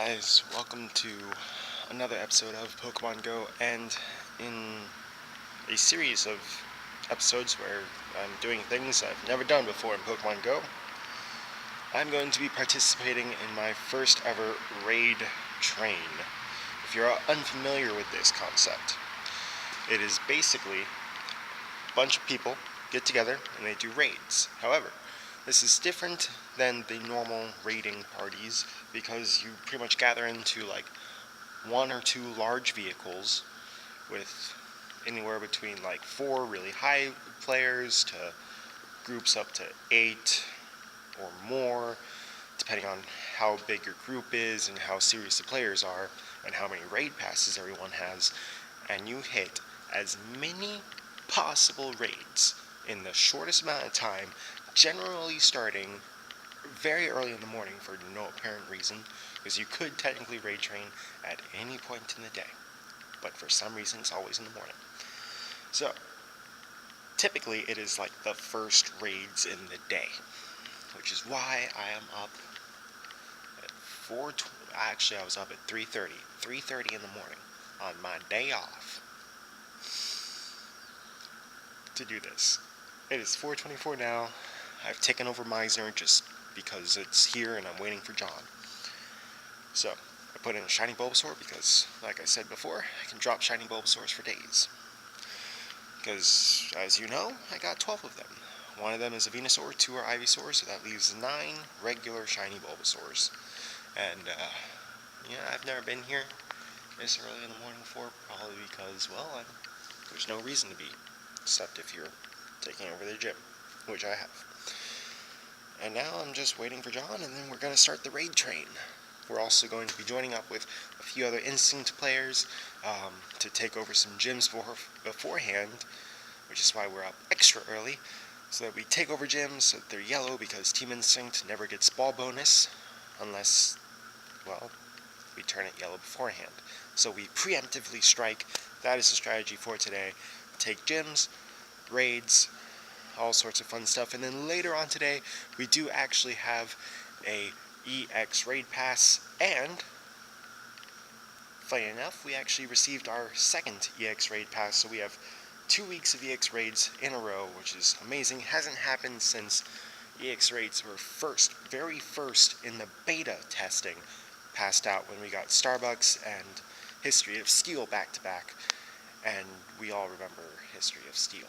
guys, welcome to another episode of Pokemon Go, and in a series of episodes where I'm doing things I've never done before in Pokemon Go, I'm going to be participating in my first ever raid train. If you're unfamiliar with this concept, it is basically a bunch of people get together and they do raids. However, this is different than the normal raiding parties because you pretty much gather into like one or two large vehicles with anywhere between like 4 really high players to groups up to 8 or more, depending on how big your group is and how serious the players are and how many raid passes everyone has, and you hit as many possible raids in the shortest amount of time, generally starting very early in the morning for no apparent reason, because you could technically raid train at any point in the day, but for some reason it's always in the morning. So typically it is like the first raids in the day, which is why I am up at 4:20. Actually, I was up at 3:30 in the morning on my day off to do this. It is 4:24 now. I've taken over Meisner just because it's here and I'm waiting for John. So I put in a shiny Bulbasaur because, like I said before, I can drop shiny Bulbasaurs for days. Because, as you know, I got 12 of them. One of them is a Venusaur, 2 are Ivysaur, so that leaves 9 regular shiny Bulbasaurs. And, yeah, I've never been here this early in the morning before, probably because, well, there's no reason to be, except if you're taking over the gym, which I have. And now I'm just waiting for John, and then we're going to start the raid train. We're also going to be joining up with a few other Instinct players to take over some gyms beforehand, which is why we're up extra early, so that we take over gyms so that they're yellow, because Team Instinct never gets ball bonus unless, well, we turn it yellow beforehand. So we preemptively strike. That is the strategy for today. Take gyms, raids, all sorts of fun stuff, and then later on today we do actually have a EX raid pass, and funny enough, we actually received our second EX raid pass, so we have 2 weeks of EX raids in a row, which is amazing. Hasn't happened since EX raids were very first in the beta testing, passed out when we got Starbucks and History of Steel back to back, and we all remember History of Steel.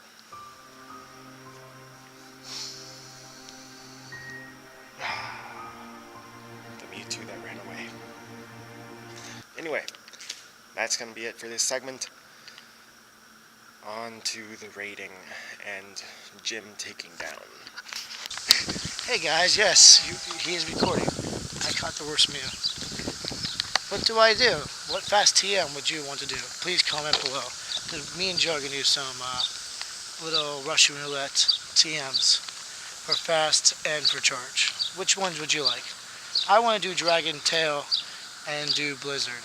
The Mewtwo that ran away. Anyway, that's going to be it for this segment. On to the raiding and gym taking down. Hey guys, yes, he is recording. I caught the worst meal. What do I do? What fast TM would you want to do? Please comment below. Me and Joe are going to do some little Russian roulette TMs for fast and for charge. Which ones would you like? I want to do Dragon Tail and do Blizzard.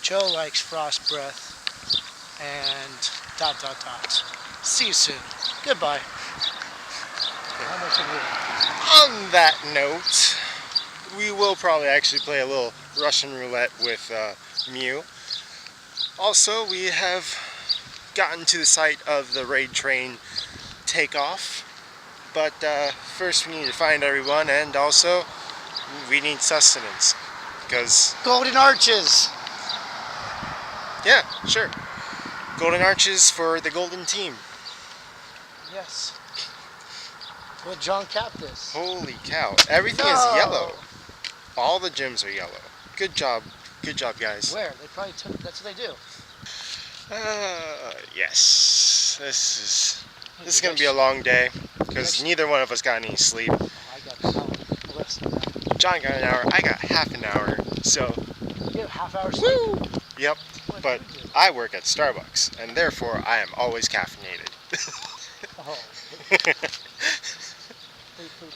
Joe likes Frost Breath and ... See you soon. Goodbye. On that note, we will probably actually play a little Russian roulette with Mew. Also, we have gotten to the site of the raid train takeoff, but first we need to find everyone, and also we need sustenance, because... Golden Arches! Yeah, sure. Golden Arches for the Golden Team. Yes. With John Captus. Holy cow. Everything is yellow. All the gyms are yellow. Good job. Good job, guys. Where? They probably took... That's what they do. Yes. This is going to be a long day, because neither one of us got any sleep. Oh, I got an hour. Less than that. John got an hour. I got half an hour. So... You have half hour sleep? Woo! Yep. But I work at Starbucks, and therefore I am always caffeinated. Oh. Please.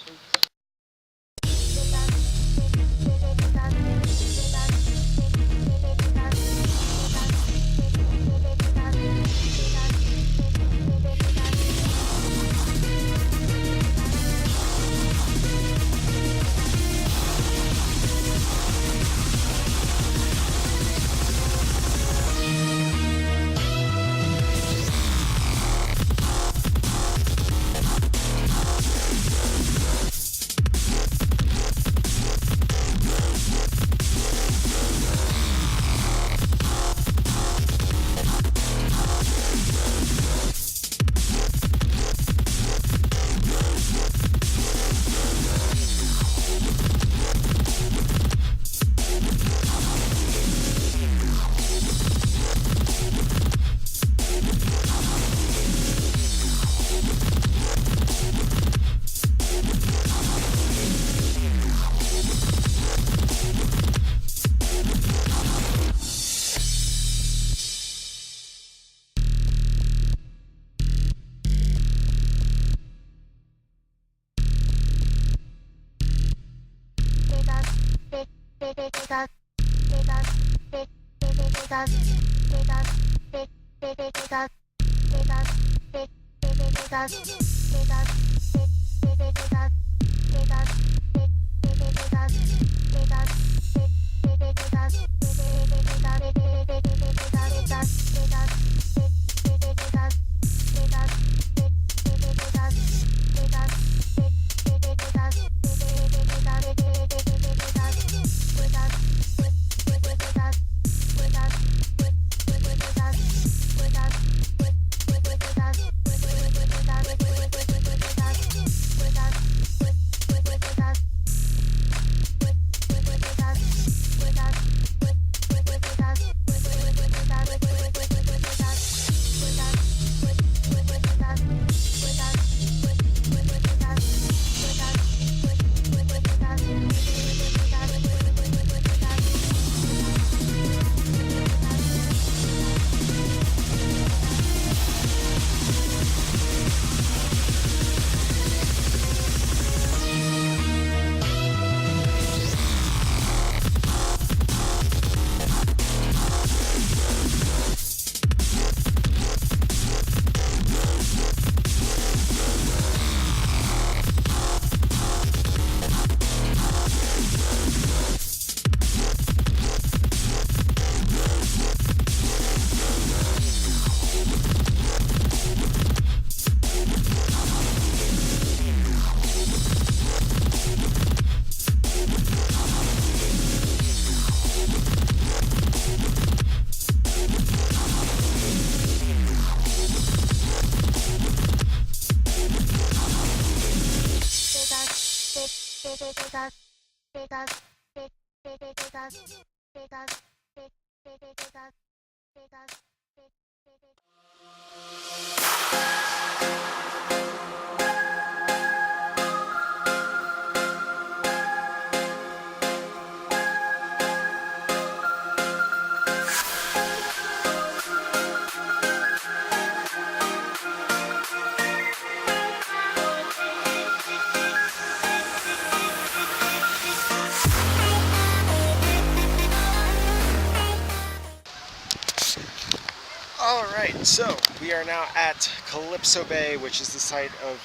Alright, so we are now at Calypso Bay, which is the site of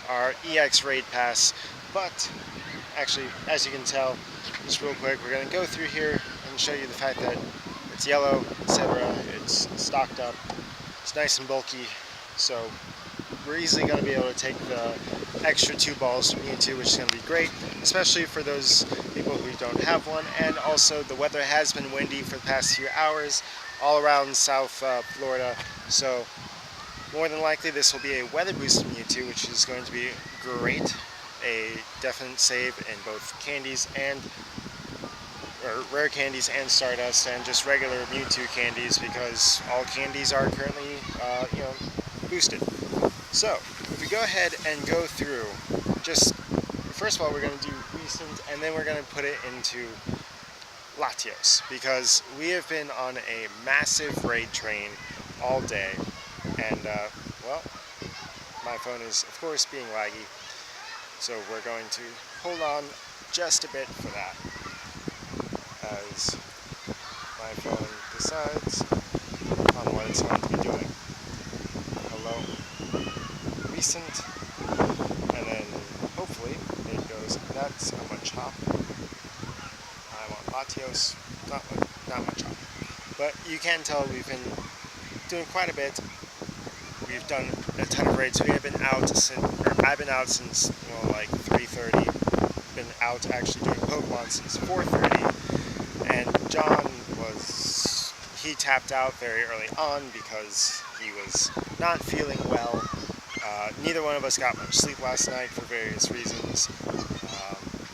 our EX raid pass. But actually, as you can tell, just real quick, we're going to go through here and show you the fact that it's yellow, etc. It's stocked up, it's nice and bulky, so we're easily going to be able to take the extra 2 balls from Mewtwo, which is going to be great, especially for those people who don't have one. And also, the weather has been windy for the past few hours all around South Florida, so more than likely this will be a weather boosted Mewtwo, which is going to be great. A definite save in both candies and rare candies and Stardust, and just regular Mewtwo candies, because all candies are currently boosted. So if we go ahead and go through, just first of all we're going to do recent, and then we're going to put it into Latios, because we have been on a massive raid train all day, and well, my phone is of course being laggy, so we're going to hold on just a bit for that, as my phone decides on what it's going to be doing. Hello, recent, and then hopefully it goes, that's how much hop. I'm on Latios, not much hop. But you can tell we've been doing quite a bit. We've done a ton of raids. We have been out I've been out since, well, like 3:30. Been out actually doing Pokemon since 4:30. And John he tapped out very early on because he was not feeling well. Neither one of us got much sleep last night for various reasons.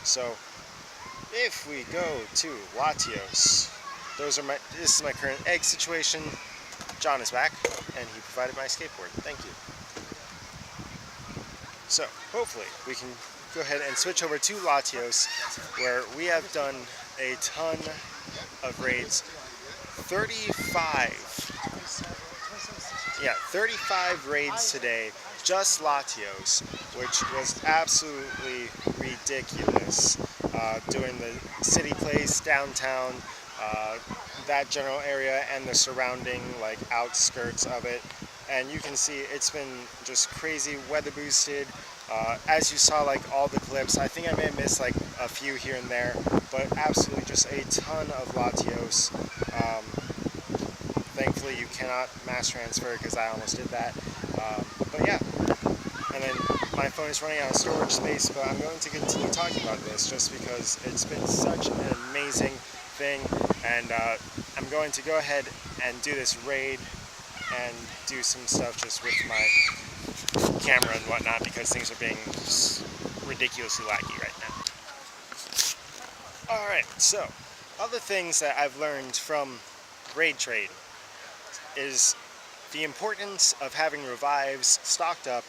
So if we go to Latios, this is my current egg situation. John is back, and he provided my skateboard. Thank you. So hopefully we can go ahead and switch over to Latios, where we have done a ton of raids. 35 raids today, just Latios, which was absolutely ridiculous. Doing the city place downtown, that general area and the surrounding like outskirts of it, and you can see it's been just crazy weather boosted. As you saw, like all the clips, I think I may have missed like a few here and there, but absolutely just a ton of Latios. Thankfully, you cannot mass transfer because I almost did that. But yeah, and then my phone is running out of storage space, but I'm going to continue talking about this just because it's been such an amazing thing, and I'm going to go ahead and do this raid and do some stuff just with my camera and whatnot because things are being just ridiculously laggy right now. Alright, so other things that I've learned from raid trade is the importance of having revives stocked up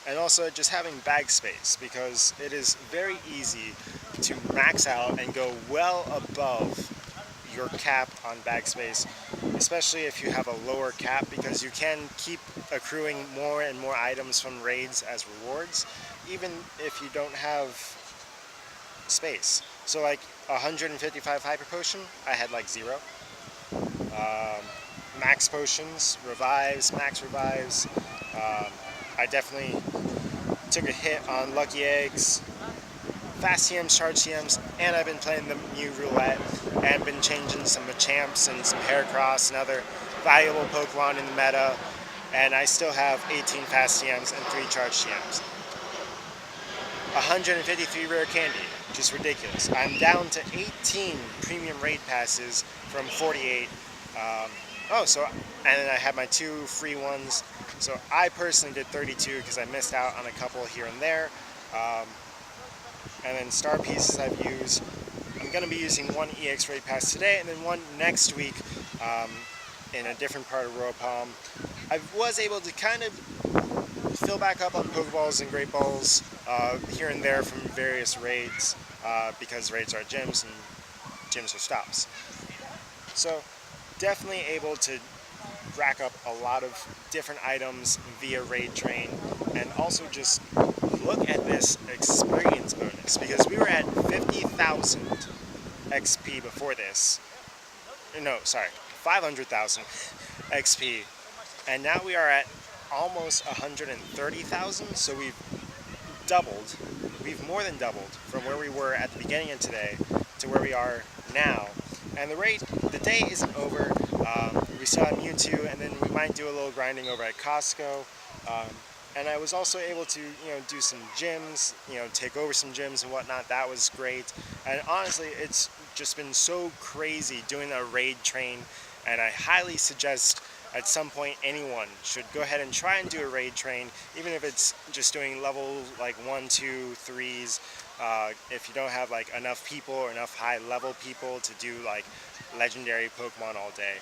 and also just having bag space, because it is very easy to max out and go well above your cap on bag space, especially if you have a lower cap, because you can keep accruing more and more items from raids as rewards even if you don't have space. So like 155 hyper potion, I had like 0. Max potions, revives, max revives. I definitely took a hit on lucky eggs, fast TMs, charge TMs, and I've been playing the new roulette and been changing some Machamps and some Heracross and other valuable Pokemon in the meta, and I still have 18 fast TMs and 3 charge TMs. 153 rare candy, just ridiculous. I'm down to 18 premium raid passes from 48. And then I had my 2 free ones. So I personally did 32 because I missed out on a couple here and there. And then star pieces I've used. I'm going to be using 1 EX raid pass today and then 1 next week in a different part of Royal Palm. I was able to kind of fill back up on Pokeballs and Great Balls here and there from various raids because raids are gyms and gyms are stops. So definitely able to rack up a lot of different items via raid train, and also just look at this experience bonus, because we were at 50,000 XP before this. No, sorry, 500,000 XP, and now we are at almost 130,000, so we've doubled. We've more than doubled from where we were at the beginning of today to where we are now. And the day isn't over. We still have Mewtwo, and then we might do a little grinding over at Costco. And I was also able to, do some gyms, take over some gyms and whatnot. That was great. And honestly, it's just been so crazy doing a raid train, and I highly suggest at some point anyone should go ahead and try and do a raid train, even if it's just doing level like 1, 2, 3s. If you don't have like enough people or enough high level people to do like legendary Pokemon all day.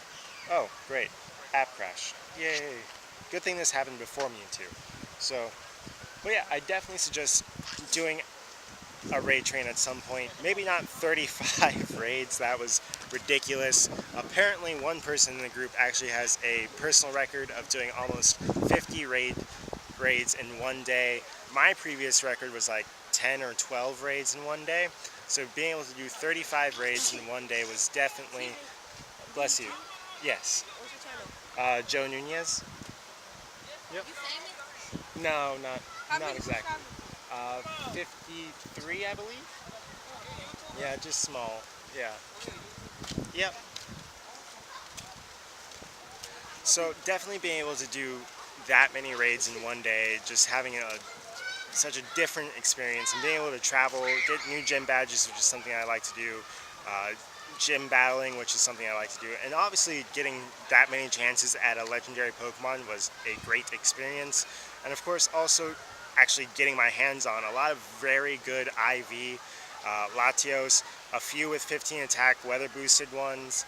Oh, great. App crash. Yay. Good thing this happened before Mewtwo. So, but yeah, I definitely suggest doing a raid train at some point. Maybe not 35 raids, that was ridiculous. Apparently one person in the group actually has a personal record of doing almost 50 raids in one day. My previous record was like 10 or 12 raids in one day. So being able to do 35 raids in one day was definitely, bless you. Yes. Joe Nunez. Yep. No, not exactly. 53, I believe. Yeah, just small. Yeah. Yep. So definitely being able to do that many raids in one day, just having such a different experience, and being able to travel, get new gym badges, which is something I like to do. Gym battling, which is something I like to do, and obviously getting that many chances at a legendary Pokemon was a great experience. And of course also actually getting my hands on a lot of very good IV Latios, a few with 15 attack weather boosted ones,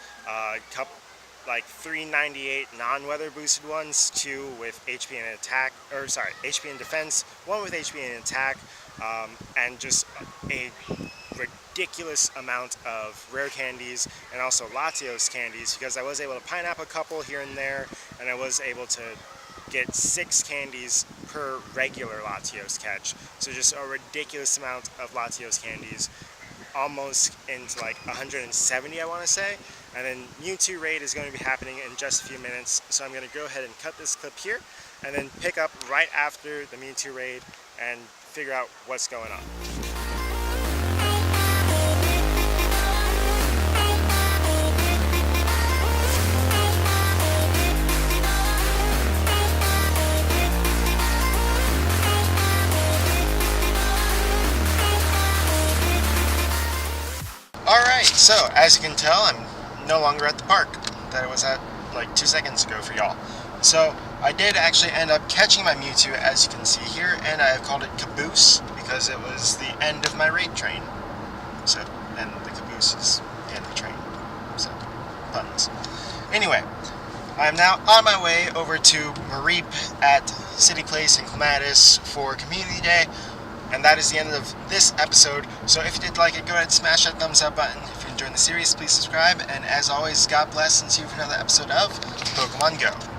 like 398 non-weather boosted ones, 2 with HP and attack, or sorry, HP and defense, 1 with HP and attack, and just a ridiculous amount of rare candies and also Latios candies, because I was able to pineapple a couple here and there, and I was able to get 6 candies per regular Latios catch. So just a ridiculous amount of Latios candies, almost into like 170 I want to say. And then Mewtwo raid is going to be happening in just a few minutes, so I'm going to go ahead and cut this clip here and then pick up right after the Mewtwo raid and figure out what's going on. Alright, so as you can tell, I'm no longer at the park that I was at like 2 seconds ago for y'all. So I did actually end up catching my Mewtwo, as you can see here, and I have called it caboose because it was the end of my raid train. So, and the caboose is in the train. So, puns. Anyway, I'm now on my way over to Mareep at City Place in Clematis for Community Day. And that is the end of this episode. So if you did like it, go ahead and smash that thumbs up button. If you're enjoying the series, please subscribe. And as always, God bless and see you for another episode of Pokemon Go.